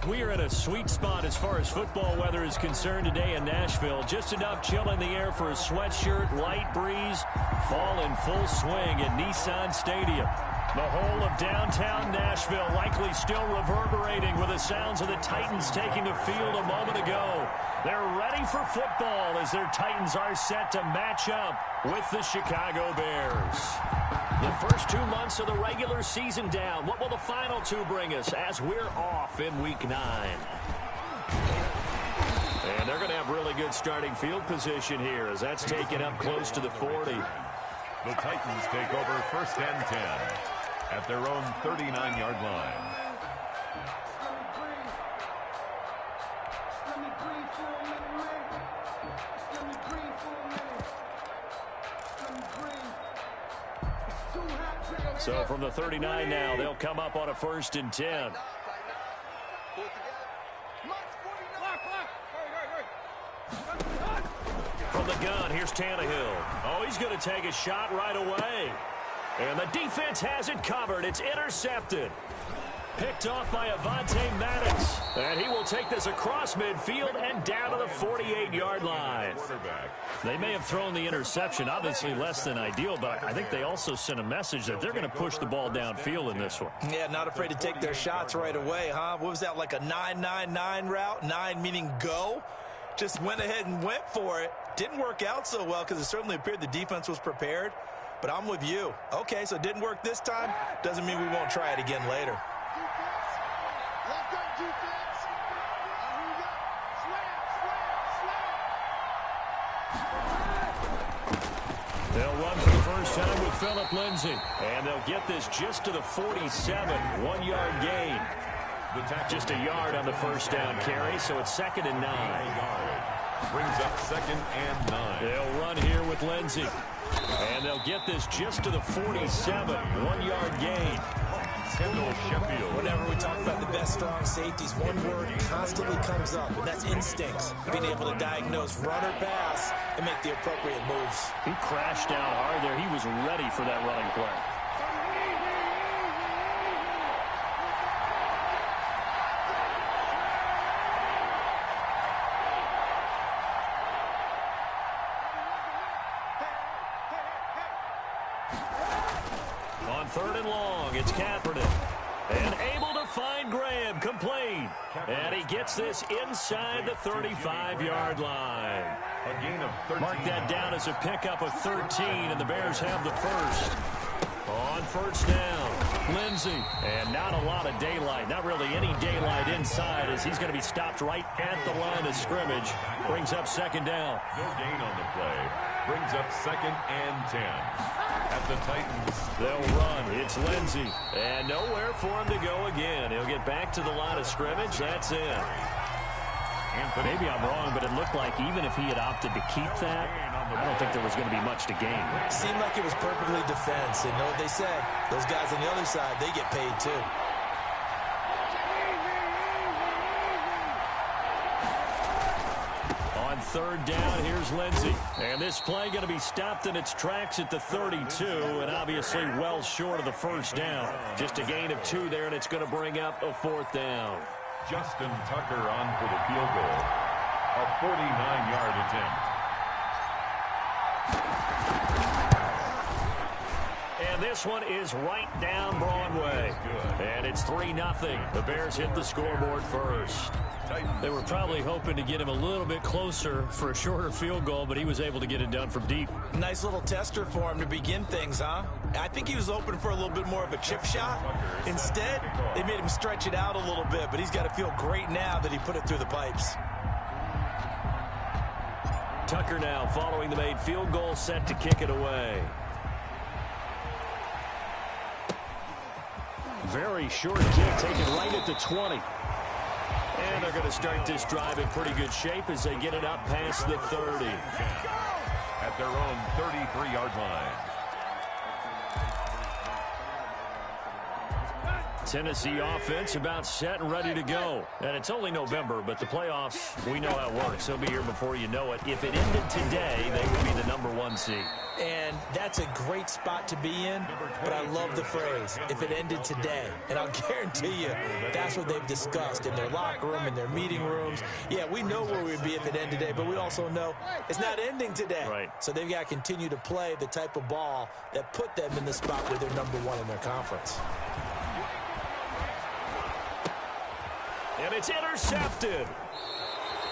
We are in a sweet spot as far as football weather is concerned today in Nashville. Just enough chill in the air for a sweatshirt, light breeze, fall in full swing at Nissan Stadium. The whole of downtown Nashville likely still reverberating with the sounds of the Titans taking the field a moment ago. They're ready for football as their Titans are set to match up with the Chicago Bears. The first 2 months of the regular season down. What will the final 2 bring us as we're off in Week 9? And they're going to have really good starting field position here as that's taken up close to the 40. The Titans take over 1st and 10 at their own 39-yard line. So from the 39 now, they'll come up on a 1st and 10. From the gun, here's Tannehill. Oh, he's going to take a shot right away. And the defense has it covered. It's intercepted. Picked off by Avonte Maddox. And he will take this across midfield and down to the 48-yard line. They may have thrown the interception, obviously less than ideal, but I think they also sent a message that they're going to push the ball downfield in this one. Yeah, not afraid to take their shots right away, huh? What was that, like a 9-9-9 route? 9 meaning go? Just went ahead and went for it. Didn't work out so well because it certainly appeared the defense was prepared. But I'm with you. Okay, so it didn't work this time. Doesn't mean we won't try it again later. They'll run for the first time with Phillip Lindsay. And they'll get this just to the 47. 1-yard gain. Just a yard on the first down carry, so it's 2nd and 9. Brings up 2nd and 9. They'll run here with Lindsay. And they'll get this just to the 47. 1-yard gain. Whenever we talk about the best strong safeties, one word constantly comes up, and that's instincts. Being able to diagnose run or pass and make the appropriate moves. He crashed down hard there. He was ready for that running play. On 3rd and long, it's Kaepernick. And able to find Graham, complete. And he gets this inside the 35-yard line. A gain of 13. Mark that down as a pickup of 13, and the Bears have the first. On 1st down, Lindsay. And not a lot of daylight, not really any daylight inside as he's going to be stopped right at the line of scrimmage. Brings up 2nd down. No gain on the play. Brings up 2nd and 10. At the Titans. They'll run. It's Lindsay. And nowhere for him to go again. He'll get back to the line of scrimmage. That's it. Maybe I'm wrong, but it looked like even if he had opted to keep that, I don't think there was going to be much to gain. Seemed like it was perfectly defense. And know what they say? Those guys on the other side, they get paid too. On 3rd down, here's Lindsay. And this play going to be stopped in its tracks at the 32, and obviously well short of the first down. Just a gain of 2 there, and it's going to bring up a 4th down. Justin Tucker on for the field goal. A 49-yard attempt. And this one is right down Broadway. And it's 3-0. The Bears hit the scoreboard first. They were probably hoping to get him a little bit closer for a shorter field goal, but he was able to get it done from deep. Nice little tester for him to begin things, huh? I think he was open for a little bit more of a chip shot. Instead, they made him stretch it out a little bit, but he's got to feel great now that he put it through the pipes. Tucker now following the made field goal, set to kick it away. Very short kick taken right at the 20. And they're going to start this drive in pretty good shape as they get it up past the 30. At their own 33-yard line. Tennessee offense about set and ready to go. And it's only November, but the playoffs, we know how it works. They'll be here before you know it. If it ended today, they would be the #1 seed. And that's a great spot to be in, but I love the phrase, if it ended today. And I'll guarantee you, that's what they've discussed in their locker room, in their meeting rooms. Yeah, we know where we'd be if it ended today, but we also know it's not ending today. Right. So they've got to continue to play the type of ball that put them in the spot where they're #1 in their conference. And it's intercepted.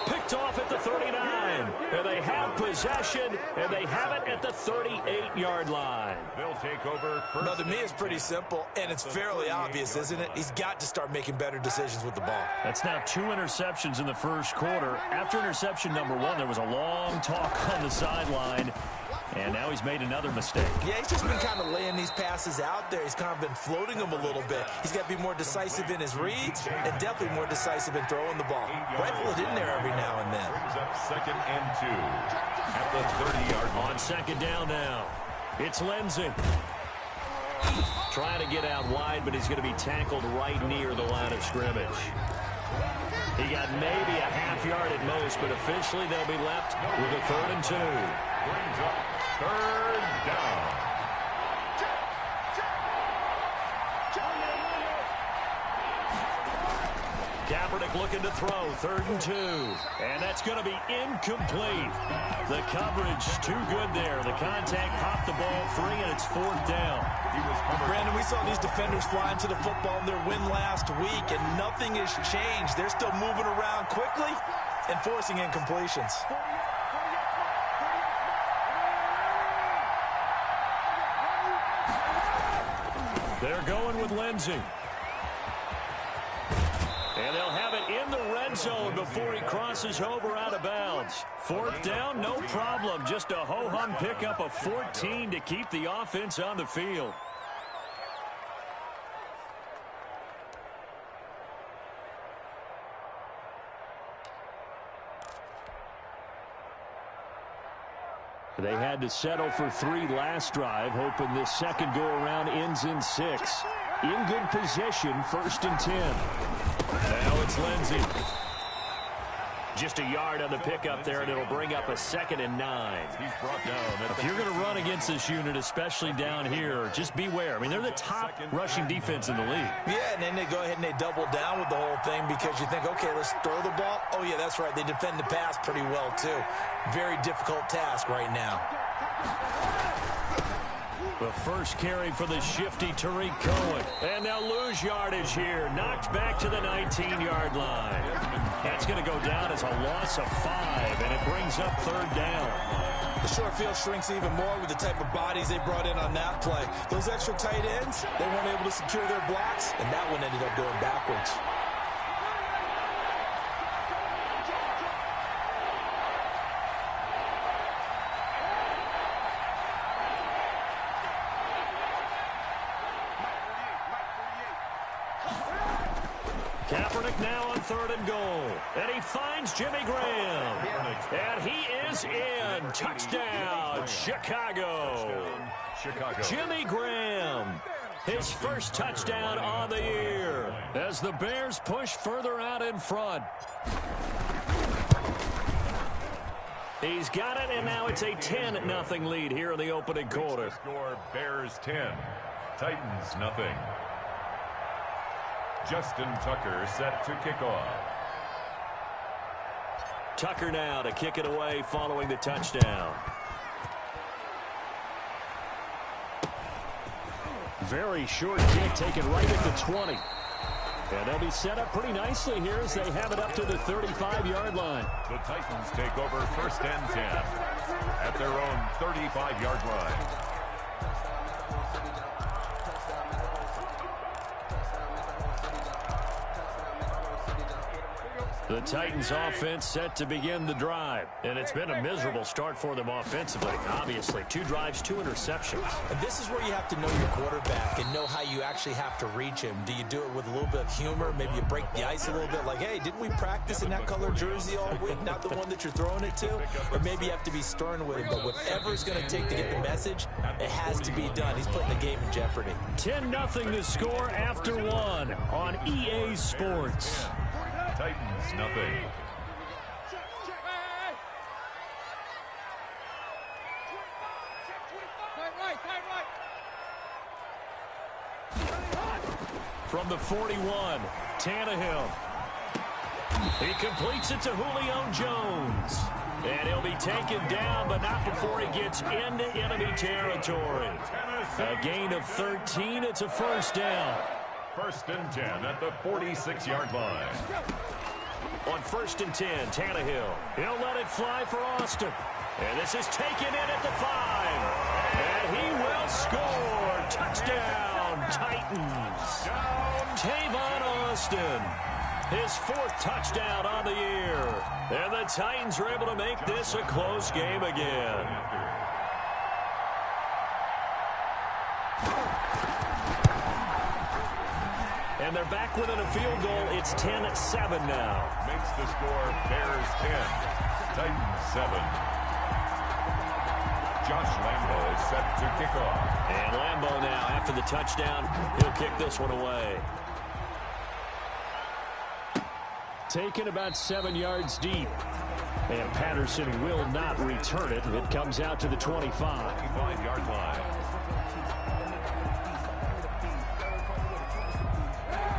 Picked off at the 39. And they have possession, and they have it at the 38-yard line. They'll take over first. Now, to me, it's pretty simple, and it's fairly obvious, isn't it? He's got to start making better decisions with the ball. That's now 2 interceptions in the first quarter. After interception number 1, there was a long talk on the sideline. And now he's made another mistake. Yeah, he's just been kind of laying these passes out there. He's kind of been floating them a little bit. He's got to be more decisive in his reads and definitely more decisive in throwing the ball. Rifle it in there every now and then. Brings up 2nd and 2 at the 30-yard line. On 2nd down now, it's Lindsey. Trying to get out wide, but he's going to be tackled right near the line of scrimmage. He got maybe a half yard at most, but officially they'll be left with a 3rd and 2. Brings up 3rd down. Kaepernick looking to throw, 3rd and 2. And that's going to be incomplete. The coverage too good there. The contact popped the ball free, and it's 4th down. Brandon, we saw these defenders fly into the football in their win last week, and nothing has changed. They're still moving around quickly and forcing incompletions. They're going with Lindsey. And they'll have it in the red zone before he crosses over out of bounds. 4th down, no problem. Just a ho-hum pickup of 14 to keep the offense on the field. They had to settle for 3 last drive, hoping this second go-around ends in 6. In good position, 1st and 10. Now it's Lindsey. Just a yard on the pickup there, and it'll bring up a 2nd and 9. He's brought down. If you're going to run against this unit, especially down here, just beware. I mean, they're the top rushing defense in the league. Yeah, and then they go ahead and they double down with the whole thing because you think, okay, let's throw the ball. Oh, yeah, that's right. They defend the pass pretty well, too. Very difficult task right now. The first carry for the shifty Tariq Cohen. And they'll lose yardage here. Knocked back to the 19-yard line. That's going to go down as a loss of 5, and it brings up 3rd down. The short field shrinks even more with the type of bodies they brought in on that play. Those extra tight ends, they weren't able to secure their blocks, and that one ended up going backwards. Kaepernick now on 3rd and goal. And he finds Jimmy Graham. And he is in. Touchdown, Chicago. Jimmy Graham, his first touchdown on the year as the Bears push further out in front. He's got it, and now it's a 10-0 lead here in the opening quarter. Score Bears 10, Titans nothing. Justin Tucker set to kick off. Tucker now to kick it away following the touchdown. Very short kick taken right at the 20. And they'll be set up pretty nicely here as they have it up to the 35-yard line. The Titans take over 1st and 10 at their own 35-yard line. The Titans offense set to begin the drive. And it's been a miserable start for them offensively. Obviously, 2 drives, 2 interceptions. And this is where you have to know your quarterback and know how you actually have to reach him. Do you do it with a little bit of humor? Maybe you break the ice a little bit like, hey, didn't we practice in that color jersey all week? Not the one that you're throwing it to? Or maybe you have to be stern with him. But whatever it's going to take to get the message, it has to be done. He's putting the game in jeopardy. 10-0 to score after 1 on EA Sports. Titans nothing. from the 41. Tannehill. He completes it to Julio Jones. And he'll be taken down, but not before he gets into enemy territory. A gain of 13. It's a first down. 1st and 10 at the 46-yard line. On 1st and 10, Tannehill. He'll let it fly for Austin. And this is taken in at the 5. And he will score. Touchdown, Titans. Tavon Austin. His 4th touchdown on the year. And the Titans are able to make this a close game again. And they're back within a field goal. It's 10-7 now. Makes the score Bears 10, Titans 7. Josh Lambo is set to kick off. And Lambo now, after the touchdown, he'll kick this one away. Taken about 7 yards deep. And Patterson will not return it. It comes out to the 25. 25-yard line.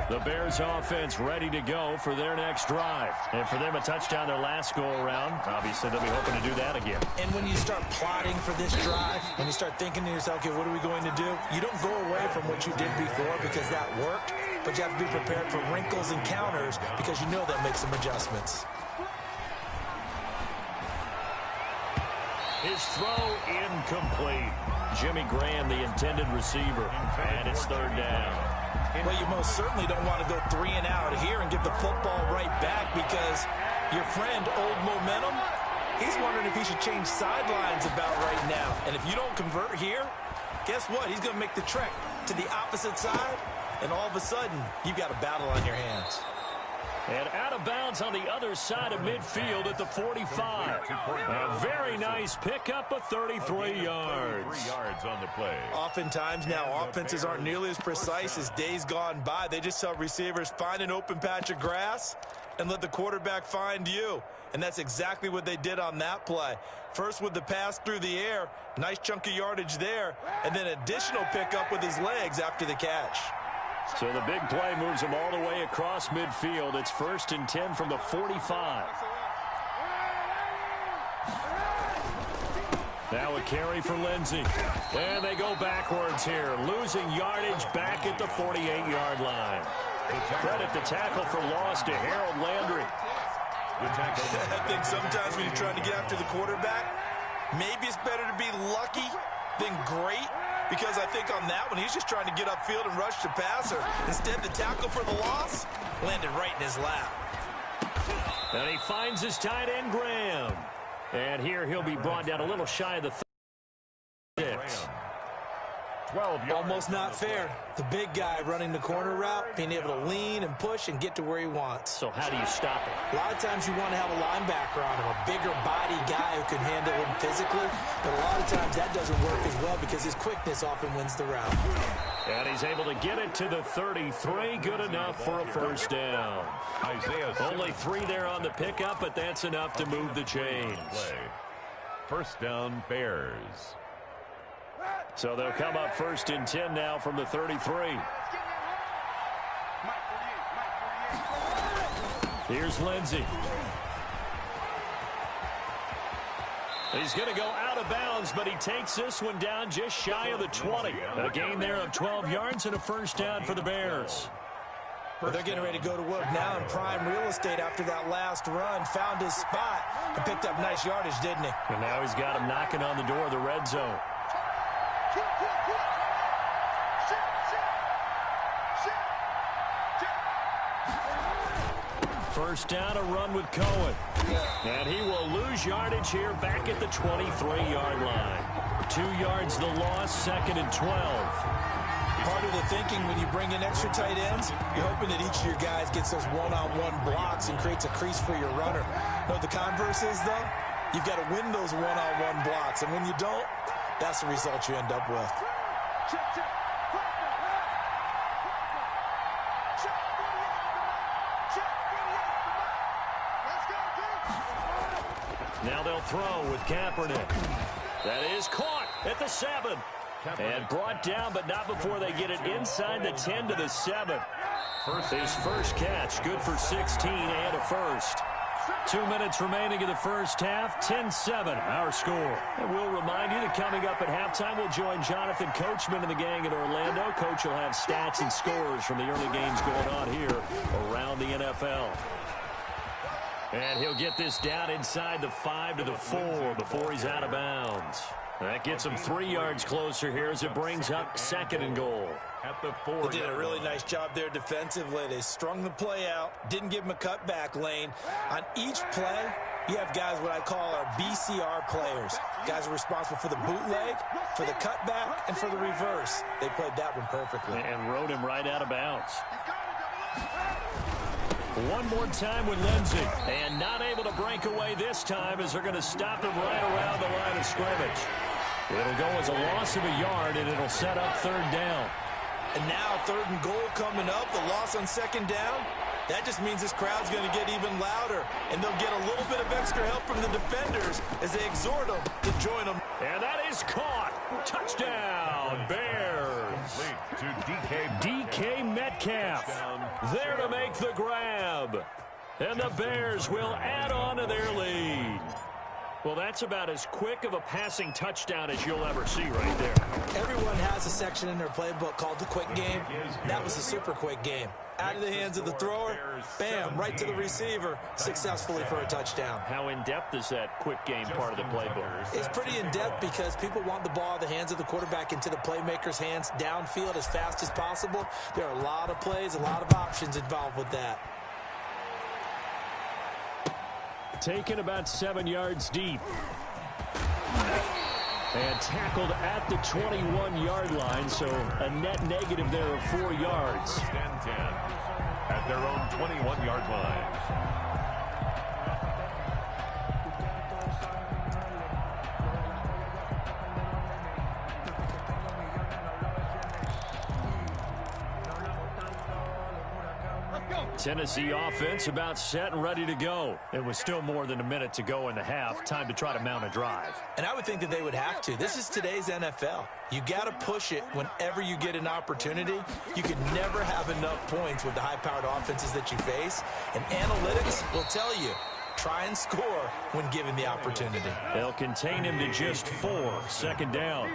The Bears offense ready to go for their next drive. And for them, a touchdown their last go-around. Obviously, they'll be hoping to do that again. And when you start plotting for this drive, when you start thinking to yourself, okay, what are we going to do? You don't go away from what you did before because that worked, but you have to be prepared for wrinkles and counters because you know that makes some adjustments. His throw incomplete. Jimmy Graham, the intended receiver. And it's 3rd down. Well, you most certainly don't want to go 3 and out here and give the football right back because your friend, Old Momentum, he's wondering if he should change sidelines about right now. And if you don't convert here, guess what? He's going to make the trek to the opposite side, and all of a sudden, you've got a battle on your hands. And out of bounds on the other side of midfield at the 45. A very nice pickup of 33 yards. 33 yards on the play. Oftentimes now, offenses aren't nearly as precise as days gone by. They just tell receivers, find an open patch of grass and let the quarterback find you. And that's exactly what they did on that play. First with the pass through the air, nice chunk of yardage there, and then additional pickup with his legs after the catch. So the big play moves him all the way across midfield. It's 1st and 10 from the 45. Now a carry for Lindsey. And they go backwards here, losing yardage back at the 48-yard line. Credit the tackle for loss to Harold Landry. I think sometimes when you're trying to get after the quarterback, maybe it's better to be lucky than great. Because I think on that one, he's just trying to get upfield and rush the passer. Instead, the tackle for the loss landed right in his lap. And he finds his tight end, Graham. And here he'll be brought down a little shy of the 6. 12 yards. Almost not fair. The big guy running the corner route, being able to lean and push and get to where he wants. So how do you stop it? A lot of times you want to have a linebacker on him, a bigger body guy who can handle him physically. But a lot of times that doesn't work as well because his quickness often wins the route. And he's able to get it to the 33. Good enough for a first down. Only 3 there on the pickup, but that's enough to move the chains. First down, Bears. So they'll come up 1st and 10 now from the 33. Here's Lindsey. He's going to go out of bounds, but he takes this one down just shy of the 20. A gain there of 12 yards and a first down for the Bears. Well, they're getting ready to go to work now in prime real estate after that last run. Found his spot and picked up nice yardage, didn't he? And now he's got him knocking on the door of the red zone. First down, a run with Cohen. And he will lose yardage here back at the 23-yard line. 2 yards the loss, 2nd and 12. Part of the thinking when you bring in extra tight ends, you're hoping that each of your guys gets those one-on-one blocks and creates a crease for your runner. You know what the converse is, though? You've got to win those one-on-one blocks. And when you don't, that's the result you end up with. Now they'll throw with Kaepernick. That is caught at the 7. And brought down, but not before they get it inside the 10 to the 7. His first catch, good for 16 and a first. 2 minutes remaining in the first half, 10-7, our score. And we'll remind you that coming up at halftime, we'll join Jonathan Coachman and the gang in Orlando. Coach will have stats and scores from the early games going on here around the NFL. And he'll get this down inside the 5 to the 4 before he's out of bounds. That gets him 3 yards closer here as it brings up 2nd and goal. At the 4. They did a really nice job there defensively. They strung the play out, didn't give him a cutback lane. On each play, you have guys what I call our BCR players. Guys are responsible for the bootleg, for the cutback, and for the reverse. They played that one perfectly. And rode him right out of bounds. One more time with Lindsey. And not able to break away this time as they're going to stop him right around the line of scrimmage. It'll go as a loss of a yard, and it'll set up 3rd down. And now 3rd and goal coming up, the loss on 2nd down. That just means this crowd's going to get even louder, and they'll get a little bit of extra help from the defenders as they exhort them to join them. And that is caught. Touchdown, Bears. To DK Metcalf there to make the grab. And the Bears will add on to their lead. Well, that's about as quick of a passing touchdown as you'll ever see right there. Everyone has a section in their playbook called the quick game. That was a super quick game. Out of the hands of the thrower, bam, right to the receiver, successfully for a touchdown. How in-depth is that quick game part of the playbook? It's pretty in-depth because people want the ball out of the hands of the quarterback into the playmaker's hands downfield as fast as possible. There are a lot of plays, a lot of options involved with that. Taken about 7 yards deep. And tackled at the 21-yard line, so a net negative there of 4 yards. 10-10 at their own 21-yard line. Tennessee offense about set and ready to go. It was still more than a minute to go in the half. Time to try to mount a drive. And I would think that they would have to. This is today's NFL. You got to push it whenever you get an opportunity. You can never have enough points with the high-powered offenses that you face. And analytics will tell you, try and score when given the opportunity. They'll contain him to just 4. 2nd down.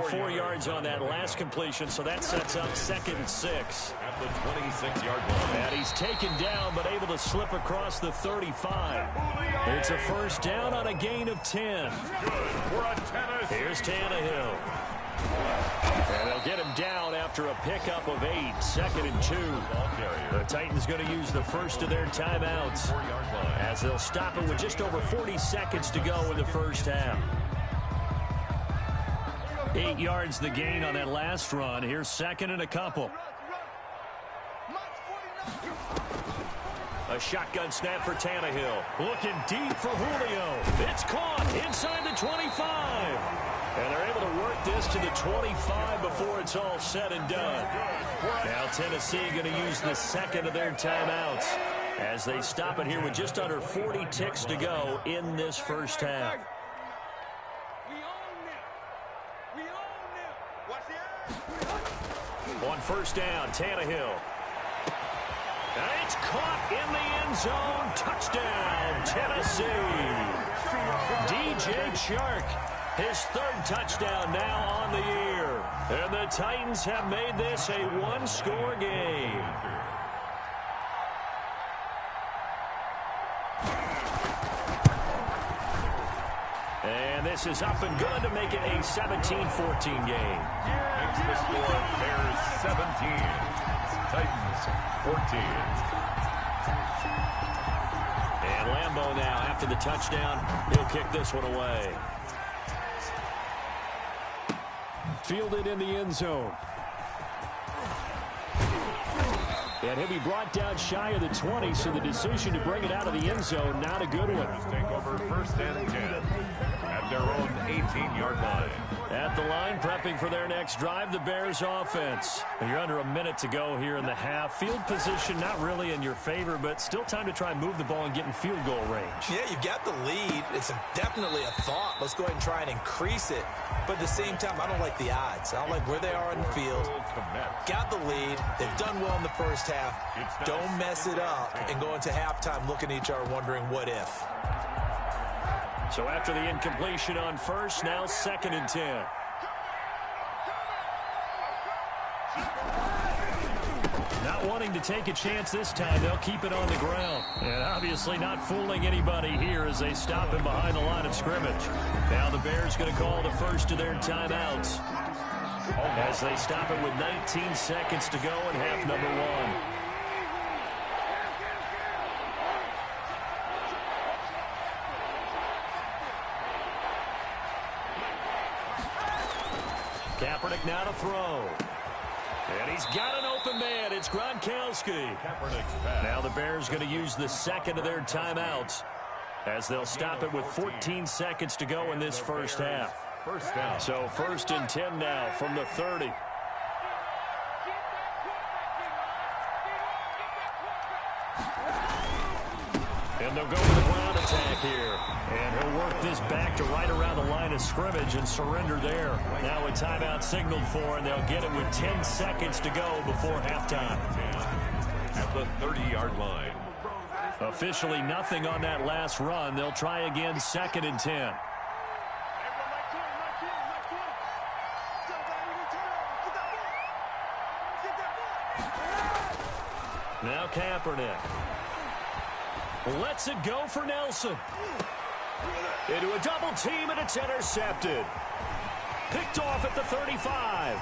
4 yards on that last completion, so that sets up 2nd and 6. At the 26-yard line. And he's taken down, but able to slip across the 35. It's a 1st down on a gain of 10. Here's Tannehill. And they'll get him down after a pickup of 8. 2nd and 2. The Titans going to use the first of their timeouts as they'll stop it with just over 40 seconds to go in the first half. 8 yards the gain on that last run. Here's 2nd and a couple. A shotgun snap for Tannehill. Looking deep for Julio. It's caught inside the 25. And they're able to work this to the 25 before it's all said and done. Now Tennessee going to use the 2nd of their timeouts as they stop it here with just under 40 ticks to go in this first half. On 1st down, Tannehill. And it's caught in the end zone. Touchdown, Tennessee. DJ Chark, his 3rd touchdown now on the year. And the Titans have made this a 1-score game. And this is up and good to make it a 17-14 game. Makes the score Bears 17, Titans 14. And Lambeau now, after the touchdown, he'll kick this one away. Fielded in the end zone. And he'll be brought down shy of the 20, so the decision to bring it out of the end zone, not a good one. Take over 1st and 10 at their own 18-yard line. At the line, prepping for their next drive, the Bears offense. You're under a minute to go here in the half. Field position not really in your favor, but still time to try and move the ball and get in field goal range. Yeah, you've got the lead. It's definitely a thought. Let's go ahead and try and increase it. But at the same time, I don't like the odds. I don't like where they are in the field. Got the lead. They've done well in the first half. Don't mess it up and go into halftime looking at each other wondering what if. So after the incompletion on first, now 2nd and 10. Not wanting to take a chance this time, they'll keep it on the ground. And obviously not fooling anybody here as they stop him behind the line of scrimmage. Now the Bears going to call the first of their timeouts as they stop it with 19 seconds to go in half number 1. Kaepernick now to throw. And he's got an open man. It's Gronkowski. Now the Bears going to use the second of their timeouts as they'll stop it with 14 seconds to go in this first half. First down. So 1st and 10 now from the 30. And they'll go with the ground attack here. And he'll work this back to right around the line of scrimmage and surrender there. Now a timeout signaled for, and they'll get it with 10 seconds to go before halftime. At the 30-yard line. Officially nothing on that last run. They'll try again 2nd and 10. Now Kaepernick. Lets it go for Nelson. Into a double team, and it's intercepted. Picked off at the 35.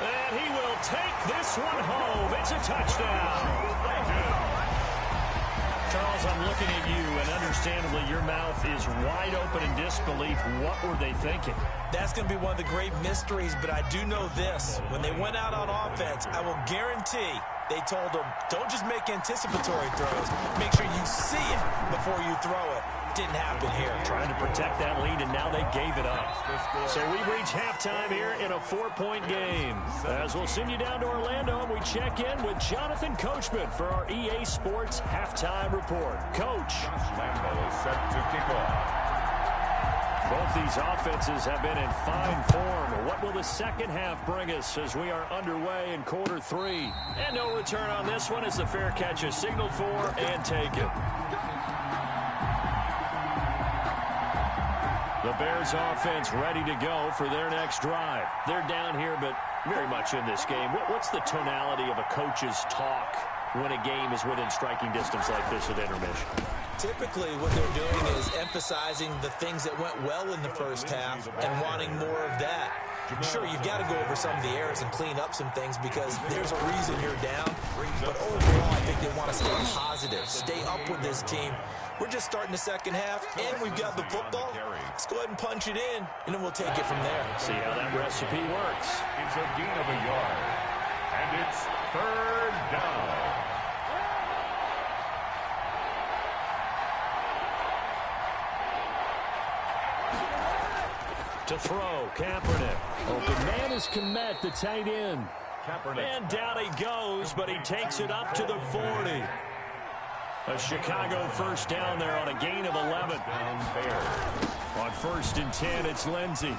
And he will take this one home. It's a touchdown. Charles, I'm looking at you, and understandably your mouth is wide open in disbelief. What were they thinking? That's going to be one of the great mysteries, but I do know this. When they went out on offense, I will guarantee they told them, don't just make anticipatory throws. Make sure you see it before you throw it. Didn't happen here. Trying to protect that lead, and now they gave it up. So we've reached halftime here in a 4-point game. As we'll send you down to Orlando, and we check in with Jonathan Coachman for our EA Sports Halftime Report. Coach. Lambeau is set to kick off. Both these offenses have been in fine form. What will the second half bring us as we are underway in quarter 3? And no return on this one as the fair catch is signaled for and taken. The Bears offense ready to go for their next drive. They're down here, but very much in this game. What's the tonality of a coach's talk when a game is within striking distance like this at intermission? Typically, what they're doing is emphasizing the things that went well in the first half and wanting more of that. Sure, you've got to go over some of the errors and clean up some things because there's a reason you're down. But overall, I think they want to stay positive, stay up with this team. We're just starting the second half, and we've got the football. Let's go ahead and punch it in, and then we'll take it from there. See how that recipe works. It's a gain of a yard, and it's 3rd down. To throw, Kaepernick. Open man is Hmack, the tight end. And down he goes, but he takes it up to the 40. A Chicago first down there on a gain of 11. On 1st and 10, it's Lindsey.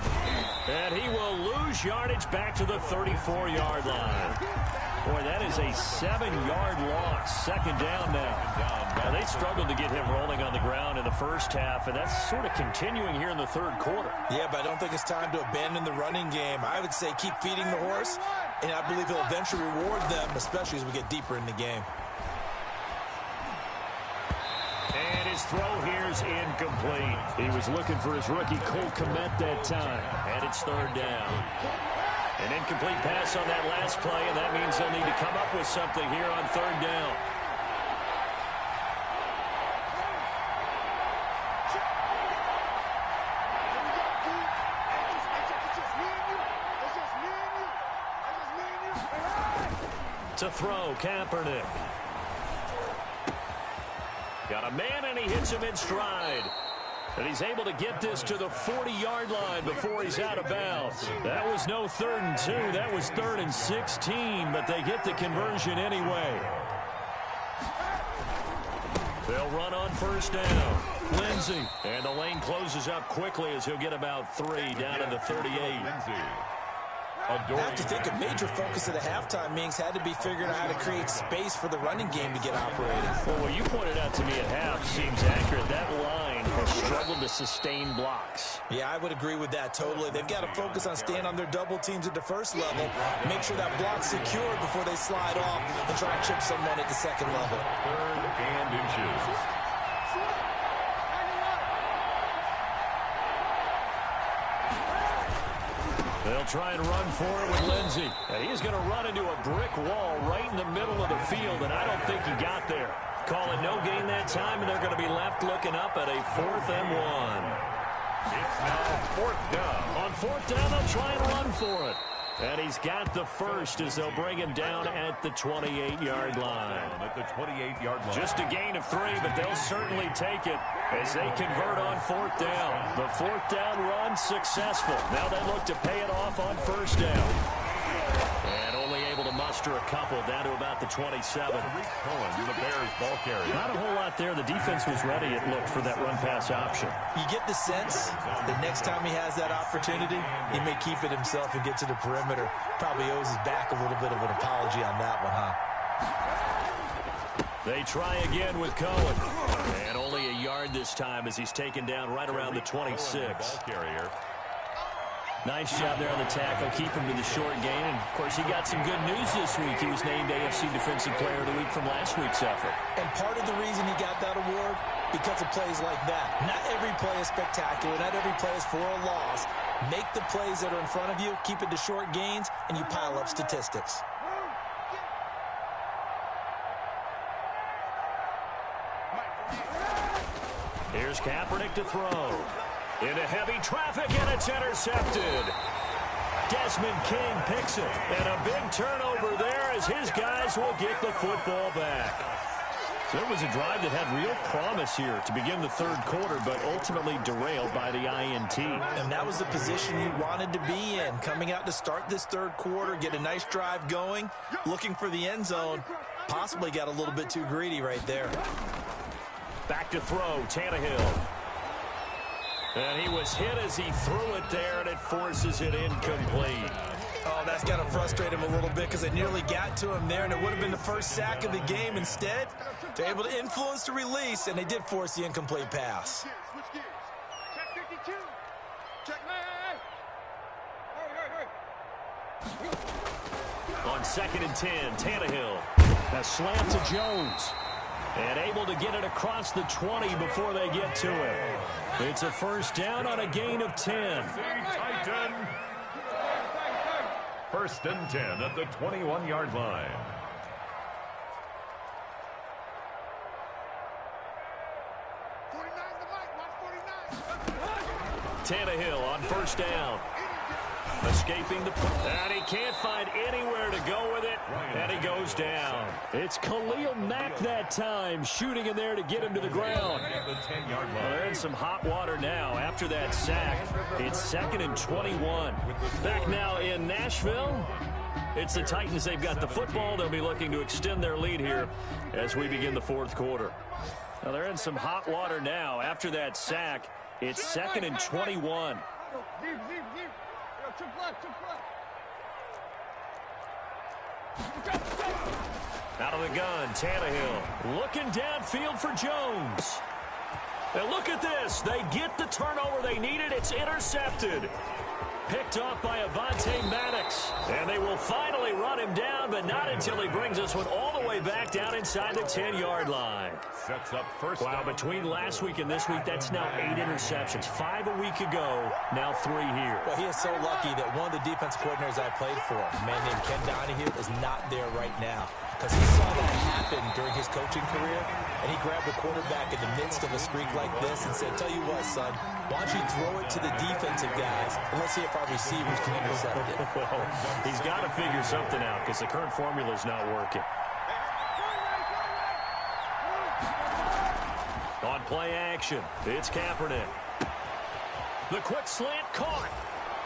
And he will lose yardage back to the 34-yard line. Boy, that is a 7-yard loss. 2nd down now. Now, they struggled to get him rolling on the ground in the first half, and that's sort of continuing here in the 3rd quarter. Yeah, but I don't think it's time to abandon the running game. I would say keep feeding the horse, and I believe he'll eventually reward them, especially as we get deeper in the game. And his throw here is incomplete. He was looking for his rookie Cole Kmet that time, and it's 3rd down. An incomplete pass on that last play, and that means they'll need to come up with something here on 3rd down. To throw, Kaepernick. Got a man, and he hits him in stride. And he's able to get this to the 40-yard line before he's out of bounds. That was no 3rd and 2. That was 3rd and 16, but they get the conversion anyway. They'll run on 1st down. Lindsey. And the lane closes up quickly as he'll get about 3 down to the 38. I have to think a major focus of the halftime meetings had to be figuring out how to create space for the running game to get operating. Well, what you pointed out to me at half seems accurate. That line has struggled to sustain blocks. Yeah, I would agree with that totally. They've got to focus on staying on their double teams at the first level, make sure that block's secured before they slide off and try and chip someone at the second level. 3rd and inches. They'll try and run for it with Lindsey. And he's going to run into a brick wall right in the middle of the field, and I don't think he got there. Call it no gain that time, and they're going to be left looking up at a 4th and 1. It's now 4th down. On 4th down, they'll try and run for it. And he's got the first as they'll bring him down at the 28-yard line. At the 28-yard line. Just a gain of 3, but they'll certainly take it as they convert on 4th down. The 4th down run successful. Now they look to pay it off on 1st down. And only able to muster a couple down to about the 27. Cohen, the Bears ball carrier. Not a whole lot there. The defense was ready, it looked, for that run-pass option. You get the sense that next time he has that opportunity, he may keep it himself and get to the perimeter. Probably owes his back a little bit of an apology on that one, huh? They try again with Cohen. And only a yard this time as he's taken down right around the 26. Ball carrier. Nice job there on the tackle, keep him to the short gain. And, of course, he got some good news this week. He was named AFC Defensive Player of the Week from last week's effort. And part of the reason he got that award, because of plays like that. Not every play is spectacular. Not every play is for a loss. Make the plays that are in front of you, keep it to short gains, and you pile up statistics. Here's Kaepernick to throw. Into heavy traffic, and it's intercepted. Desmond King picks it. And a big turnover there as his guys will get the football back. So it was a drive that had real promise here to begin the 3rd quarter, but ultimately derailed by the INT. And that was the position you wanted to be in. Coming out to start this 3rd quarter, get a nice drive going, looking for the end zone. Possibly got a little bit too greedy right there. Back to throw, Tannehill. And he was hit as he threw it there, and it forces it incomplete. Oh, that's got to frustrate him a little bit because it nearly got to him there, and it would have been the first sack of the game. Instead, they're able to influence the release, and they did force the incomplete pass. On 2nd and 10, Tannehill. A slant to Jones. And able to get it across the 20 before they get to it. It's a 1st down on a gain of 10. Titan. 1st and 10 at the 21-yard line. Tannehill on 1st down. Escaping the play. And he can't find anywhere to go with it. And he goes down. It's Hmack that time, shooting in there to get him to the ground. Well, they're in some hot water now after that sack. It's 2nd and 21. Back now in Nashville. It's the Titans. They've got the football. They'll be looking to extend their lead here as we begin the 4th quarter. Now they're in some hot water now after that sack. It's 2nd and 21. Out of the gun, Tannehill looking downfield for Jones. And look at this. They get the turnover they needed. It's intercepted. Picked off by Avonte Maddox. And they will finally run him down, but not until he brings this one all the way back down inside the 10-yard line. Sets up 1st. Wow, between last week and this week, that's now 8 interceptions. 5 a week ago, now 3 here. Well, he is so lucky that one of the defense coordinators I played for, a man named Ken Donahue, is not there right now. Because he saw that happen during his coaching career, and he grabbed the quarterback in the midst of a streak like this and said, tell you what, son, why don't you throw it to the defensive guys, and let's see if our receivers can intercept it. Well, he's got to figure something out because the current formula is not working. On play action, it's Kaepernick. The quick slant caught.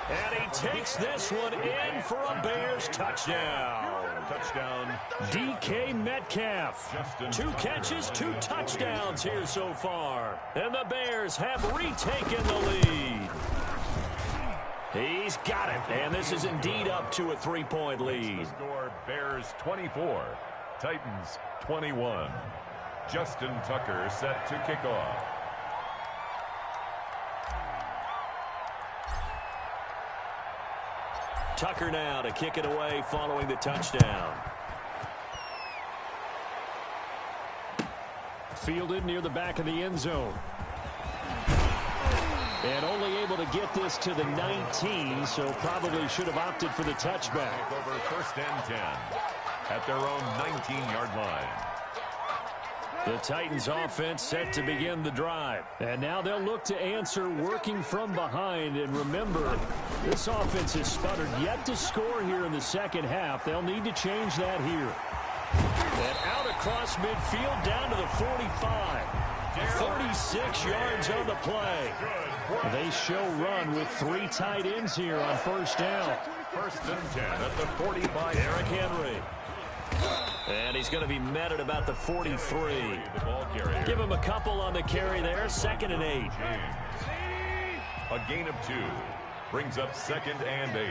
And he takes this one in for a Bears touchdown. Touchdown. DK Metcalf. 2 catches, 2 touchdowns here so far. And the Bears have retaken the lead. He's got it. And this is indeed up to a 3-point lead. Score Bears 24, Titans 21. Justin Tucker set to kick off. Tucker now to kick it away following the touchdown. Fielded near the back of the end zone. And only able to get this to the 19, so probably should have opted for the touchback. Over 1st and 10 at their own 19-yard line. The Titans offense set to begin the drive. And now they'll look to answer working from behind. And remember, this offense has sputtered yet to score here in the second half. They'll need to change that here. And out across midfield down to the 45. 46 yards on the play. They show run with 3 tight ends here on 1st down. 1st and 10 at the 45. Derrick Henry. And he's going to be met at about the 43. Give him a couple on the carry there. 2nd and 8. A gain of 2. Brings up 2nd and 8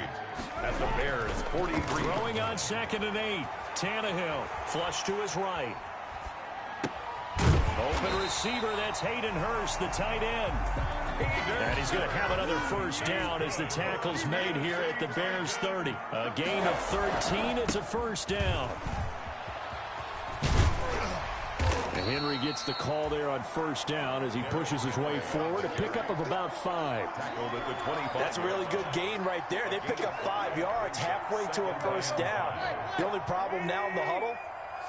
at the Bears 43. Throwing on 2nd and 8. Tannehill flush to his right. Open receiver, that's Hayden Hurst, the tight end. And he's going to have another 1st down as the tackle's made here at the Bears 30. A gain of 13, it's a 1st down. And Henry gets the call there on 1st down as he pushes his way forward. A pickup of about 5. That's a really good gain right there. They pick up 5 yards halfway to a 1st down. The only problem now in the huddle,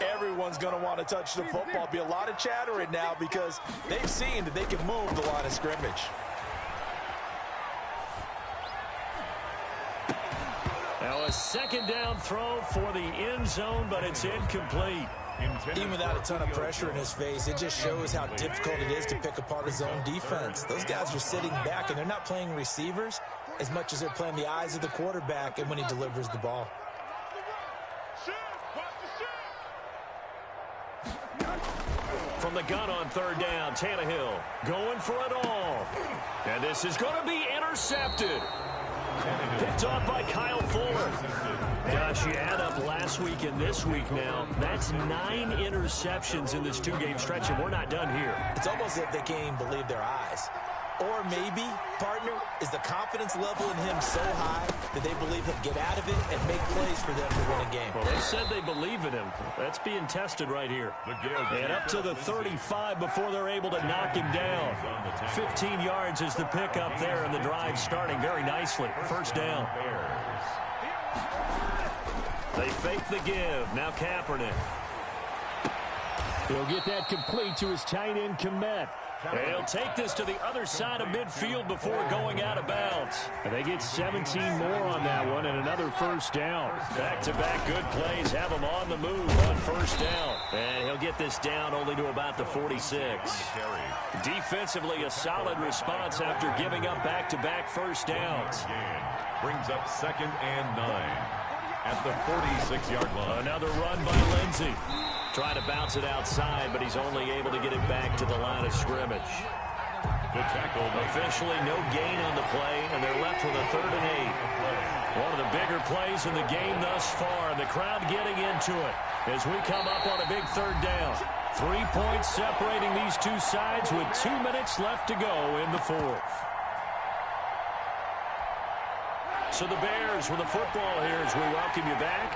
everyone's going to want to touch the football. Be a lot of chattering now because they've seen that they can move the line of scrimmage. Now a 2nd down throw for the end zone, but it's incomplete. Even without a ton of pressure in his face, it just shows how difficult it is to pick apart his own defense. Those guys are sitting back, and they're not playing receivers as much as they're playing the eyes of the quarterback and when he delivers the ball. From the gun on 3rd down, Tannehill going for it all. And this is going to be intercepted. Picked off by Kyle Fuller. Gosh, you add up last week and this week now, that's 9 interceptions in this 2-game stretch, and we're not done here. It's almost as if they can't even believe their eyes. Or maybe, partner, is the confidence level in him so high that they believe he'll get out of it and make plays for them to win a game. Well, they said they believe in him. That's being tested right here. And up to the 35 before they're able to knock him down. 15 yards is the pickup there, and the drive starting very nicely. 1st down. They fake the give. Now Kaepernick. He'll get that complete to his tight end, Hmack. He'll take this to the other side of midfield before going out of bounds. And they get 17 more on that one and another 1st down. Back-to-back good plays have him on the move on 1st down. And he'll get this down only to about the 46. Defensively, a solid response after giving up back-to-back 1st downs. Brings up 2nd and 9 at the 46-yard line. Another run by Lindsey. Trying to bounce it outside, but he's only able to get it back to the line of scrimmage. Good tackle. Officially no gain on the play, and they're left with a 3rd and 8. One of the bigger plays in the game thus far, and the crowd getting into it as we come up on a big 3rd down. 3 points separating these two sides with 2 minutes left to go in the 4th. So the Bears with the football here as we welcome you back.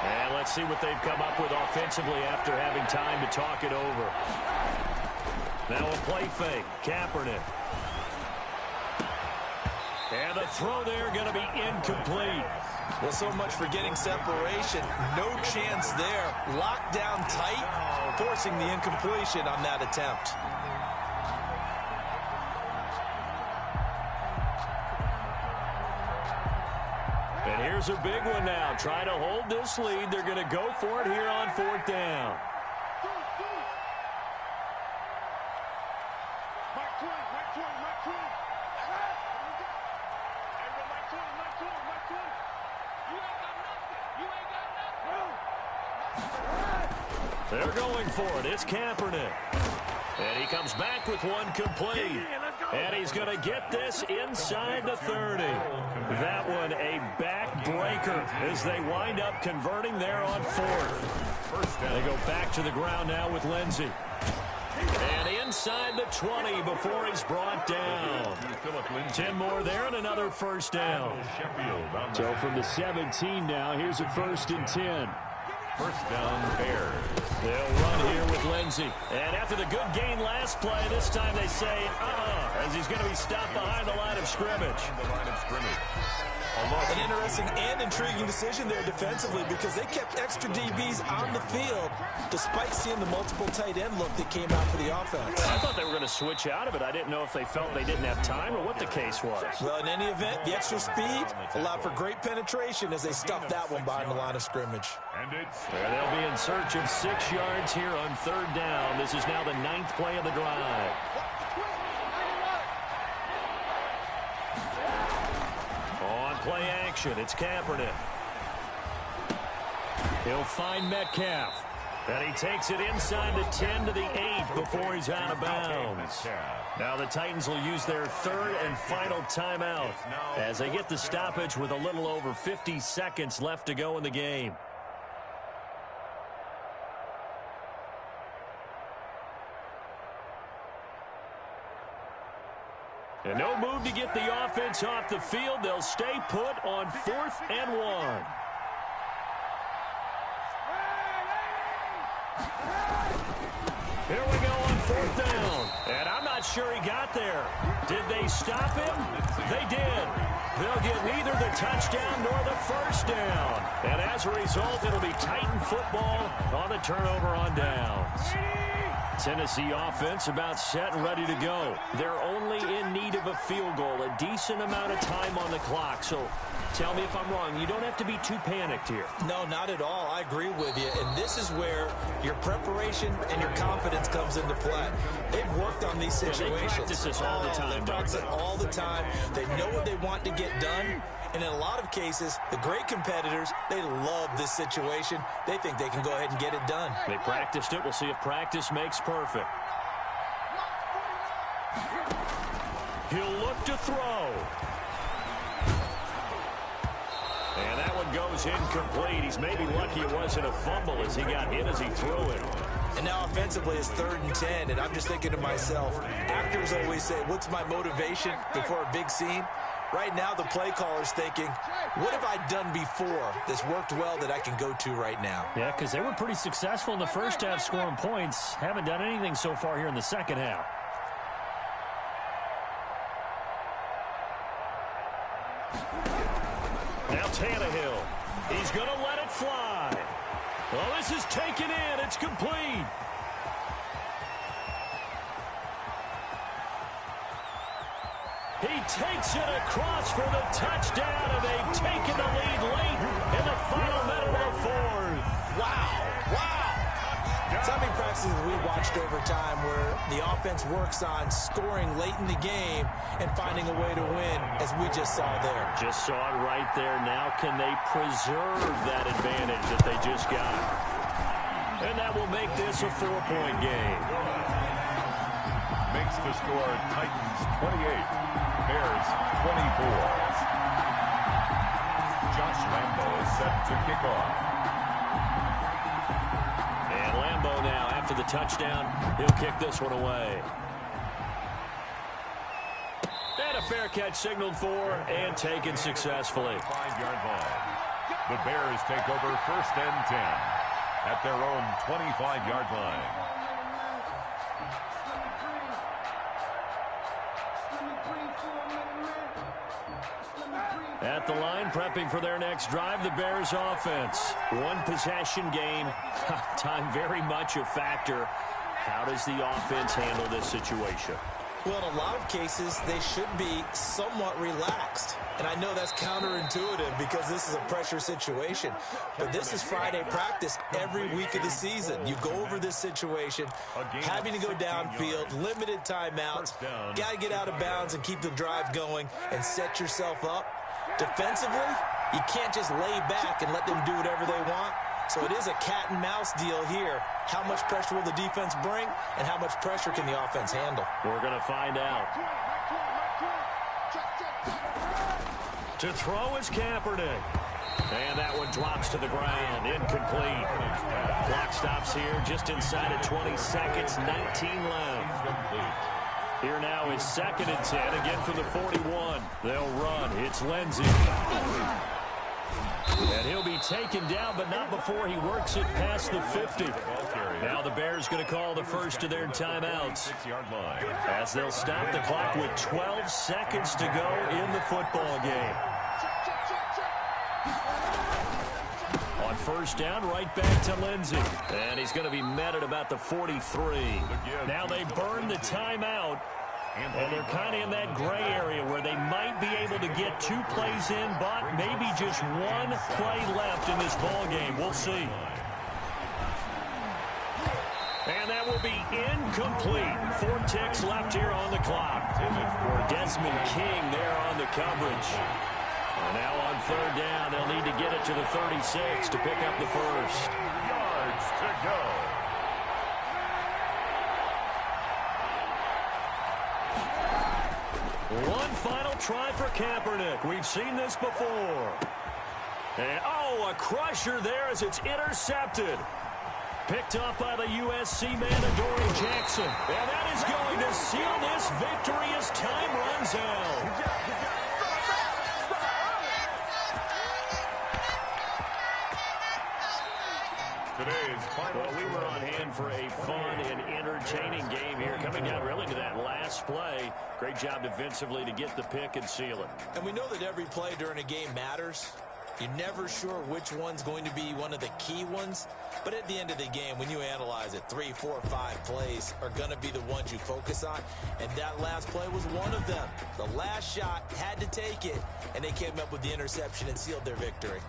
And let's see what they've come up with offensively after having time to talk it over. Now a play fake. Kaepernick. And the throw there going to be incomplete. Well, so much for getting separation. No chance there. Locked down tight, forcing the incompletion on that attempt. And here's a big one now. Trying to hold this lead. They're going to go for it here on 4th down. They're going for it. It's Kaepernick. And he comes back with one complete. And he's going to get this inside the 30. That one a backbreaker as they wind up converting there on fourth. They go back to the ground now with Lindsey. And inside the 20 before he's brought down. 10 more there and another first down. So from the 17 now, here's a 1st and 10. First down, Bears. They'll run here with Lindsey. And after the good gain last play, this time they say, as he's going to be stopped behind the line of scrimmage. An interesting and intriguing decision there defensively because they kept extra DBs on the field despite seeing the multiple tight end look that came out for the offense. I thought they were going to switch out of it. I didn't know if they felt they didn't have time or what the case was. Well, in any event, the extra speed allowed for great penetration as they stuffed that one behind the line of scrimmage. And they'll be in search of 6 yards here on 3rd down. This is now the 9th play of the drive. Play action. It's Kaepernick. He'll find Metcalf. And he takes it inside the 10 to the 8 before he's out of bounds. Now the Titans will use their 3rd and final timeout as they get the stoppage with a little over 50 seconds left to go in the game. And no move to get the offense off the field. They'll stay put on 4th and 1. Here we go on 4th down. And I'm not sure he got there. Did they stop him? They did. They'll get neither the touchdown nor the first down. And as a result, it'll be Titan football on the turnover on downs. Tennessee offense about set and ready to go. They're only in need of a field goal, a decent amount of time on the clock. So tell me if I'm wrong. You don't have to be too panicked here. No, not at all. I agree with you. And this is where your preparation and your confidence comes into play. They've worked on these situations. They practice this all the time. They practice it all the time. They know what they want to get done. And in a lot of cases, the great competitors, they love this situation. They think they can go ahead and get it done. They practiced it. We'll see if practice makes perfect. He'll look to throw. And that one goes incomplete. He's maybe lucky it wasn't a fumble as he got hit as he threw it. And now offensively it's 3rd and 10. And I'm just thinking to myself, actors always say, what's my motivation before a big scene? Right now, the play caller's thinking, what have I done before that's worked well that I can go to right now? Yeah, because they were pretty successful in the first half scoring points. Haven't done anything so far here in the second half. Now Tannehill. He's going to let it fly. Well, this is taken in. It's complete. He takes it across for the touchdown, and they've taken the lead late in the final minute of the 4th. Wow. So many practices we watched over time where the offense works on scoring late in the game and finding a way to win, as we just saw there. Just saw it right there. Now can they preserve that advantage that they just got? And that will make this a 4-point game. Makes the score Titans 28, Bears 24. Josh Lambo is set to kick off. And Lambo now, after the touchdown, he'll kick this one away. And a fair catch signaled for and taken successfully. 5-yard line. The Bears take over 1st and 10 at their own 25-yard line. At the line, prepping for their next drive, the Bears offense. One possession game. Time very much a factor. How does the offense handle this situation? Well, in a lot of cases, they should be somewhat relaxed. And I know that's counterintuitive because this is a pressure situation. But this is Friday practice every week of the season. You go over this situation, having to go downfield, limited timeouts, got to get out of bounds and keep the drive going and set yourself up Defensively, you can't just lay back and let them do whatever they want. So it is a cat and mouse deal here. How much pressure will the defense bring, and how much pressure can the offense handle? We're going to find out. To throw is Kaepernick. And that one drops to the ground. Incomplete. Clock stops here just inside of 20 seconds. 19 left. Here now is 2nd and 10. Again from the 41. They'll run. It's Lindsey. And he'll be taken down, but not before he works it past the 50. Now the Bears going to call the first of their timeouts, as they'll stop the clock with 12 seconds to go in the football game. On first down, right back to Lindsey. And he's going to be met at about the 43. Now they burn the timeout. And they're kind of in that gray area where they might be able to get 2 plays in, but maybe just 1 play left in this ball game. We'll see. And that will be incomplete. 4 ticks left here on the clock. For Desmond King there on the coverage. And now on 3rd down, they'll need to get it to the 36 to pick up the first. Yards to go. One final try for Kaepernick. We've seen this before. And, a crusher there as it's intercepted. Picked up by the USC man, Adoree Jackson. And that is going to seal this victory as time runs out. Well, we were on hand for a fun and entertaining game here, coming down really to that last play. Great job defensively to get the pick and seal it. And we know that every play during a game matters. You're never sure which one's going to be one of the key ones. But at the end of the game, when you analyze it, 3, 4, 5 plays are going to be the ones you focus on. And that last play was one of them. The last shot had to take it, and they came up with the interception and sealed their victory.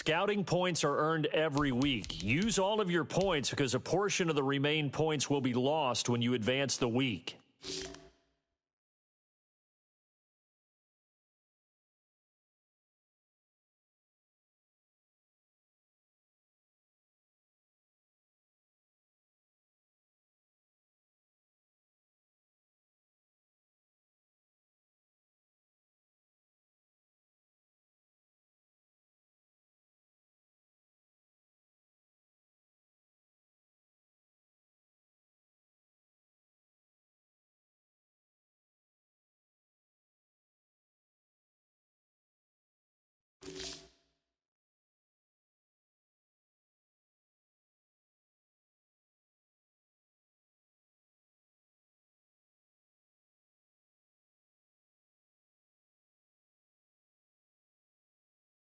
Scouting points are earned every week. Use all of your points because a portion of the remaining points will be lost when you advance the week.